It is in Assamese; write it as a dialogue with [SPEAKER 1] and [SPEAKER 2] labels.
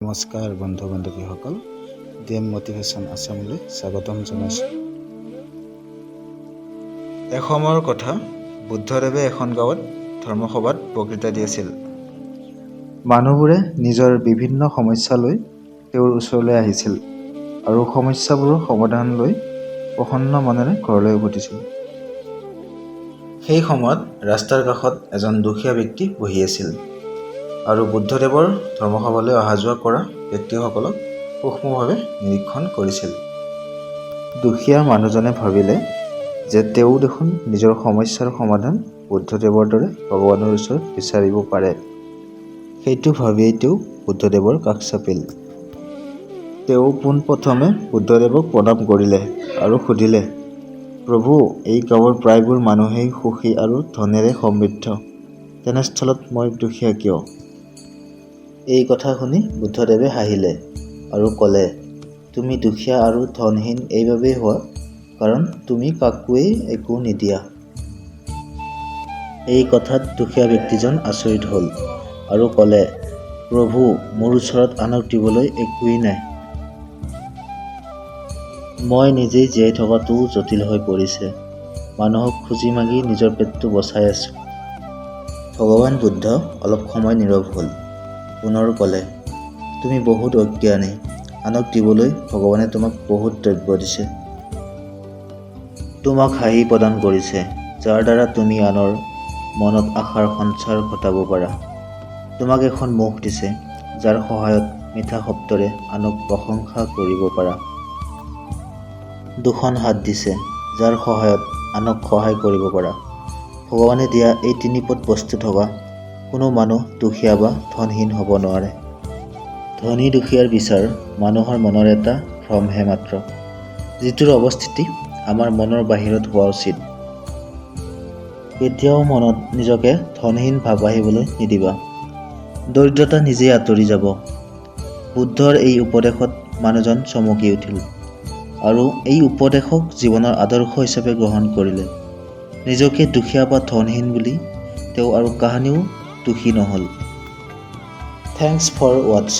[SPEAKER 1] নমস্কাৰ বন্ধু বান্ধৱীসকল, ডিএম মটিভেশ্যন আছামলৈ স্বাগতম জনাইছোঁ। এসময়ৰ কথা, বুদ্ধদেৱে এখন গাঁৱত ধৰ্মসভাত বক্তৃতা দি আছিল। মানুহবোৰে নিজৰ বিভিন্ন সমস্যা লৈ তেওঁৰ ওচৰলৈ আহিছিল আৰু সমস্যাবোৰৰ সমাধান লৈ প্ৰসন্ন মনেৰে ঘৰলৈ উভতিছিল। সেই সময়ত ৰাস্তাৰ কাষত এজন দুখীয়া ব্যক্তি বহি আছিল আৰু বুদ্ধদেৱৰ ধৰ্মসভালৈ অহা যোৱা কৰা ব্যক্তিসকলক সূক্ষ্মভাৱে নিৰীক্ষণ কৰিছিল। দুখীয়া মানুহজনে ভাবিলে যে তেওঁ দেখোন নিজৰ সমস্যাৰ সমাধান বুদ্ধদেৱৰ দৰে ভগৱানৰ ওচৰত বিচাৰিব পাৰে। সেইটো ভাবিয়েই তেওঁ বুদ্ধদেৱৰ কাষ চাপিল। তেওঁ পোনপ্ৰথমে বুদ্ধদেৱক প্ৰণাম কৰিলে আৰু সুধিলে, প্ৰভু, এই গাঁৱৰ প্ৰায়বোৰ মানুহেই সুখী আৰু ধনেৰে সমৃদ্ধ, তেনেস্থলত মই দুখীয়া কিয়? এই কথা শুনি বুদ্ধদেৱে হাঁহিলে আৰু ক'লে, তুমি দুখীয়া আৰু ধনহীন এইবাবেই হোৱা কাৰণ তুমি কাকোৱেই একো নিদিয়া। এই কথাত দুখীয়া ব্যক্তিজন আচৰিত হ'ল আৰু ক'লে, প্ৰভু, মোৰ ওচৰত আনক দিবলৈ একোৱেই নাই। মই নিজেই জীয়াই থকাটোও জটিল হৈ পৰিছে। মানুহক খুজি মাগি নিজৰ পেটটো বচাই আছোঁ। ভগৱান বুদ্ধ অলপ সময় নীৰৱ হ'ল। পুনৰ ক'লে, তুমি বহুত অজ্ঞানী। আনক দিবলৈ ভগৱানে তোমাক বহুত দ্ৰব্য দিছে। তোমাক হাঁহি প্ৰদান কৰিছে, যাৰ দ্বাৰা তুমি আনৰ মনত আশাৰ সঞ্চাৰ ঘটাব পাৰা। তোমাক এখন মুখ দিছে, যাৰ সহায়ত মিঠা শব্দৰে আনক প্ৰশংসা কৰিব পাৰা। দুখন হাত দিছে, যাৰ সহায়ত আনক সহায় কৰিব পাৰা। ভগৱানে দিয়া এই তিনিপদ বস্তু থকা কোনো মানুহ দুখীয়া বা ধনহীন হ'ব নোৱাৰে। ধনী দুখীয়াৰ বিচাৰ মানুহৰ মনৰ এটা ভ্ৰমহে মাত্ৰ, যিটোৰ অৱস্থিতি আমাৰ মনৰ বাহিৰত হোৱা উচিত। কেতিয়াও মনত নিজকে ধনহীন ভাৱ আহিবলৈ নিদিবা। দৰিদ্ৰতা নিজেই আঁতৰি যাব। বুদ্ধৰ এই উপদেশত মানুহজন চমকি উঠিল আৰু এই উপদেশক জীৱনৰ আদৰ্শ হিচাপে গ্ৰহণ কৰিলে। নিজকে দুখীয়া বা ধনহীন বুলি তেওঁ আৰু কাহানিও দুখী নহ'ল। Thanks for ৱাটছ।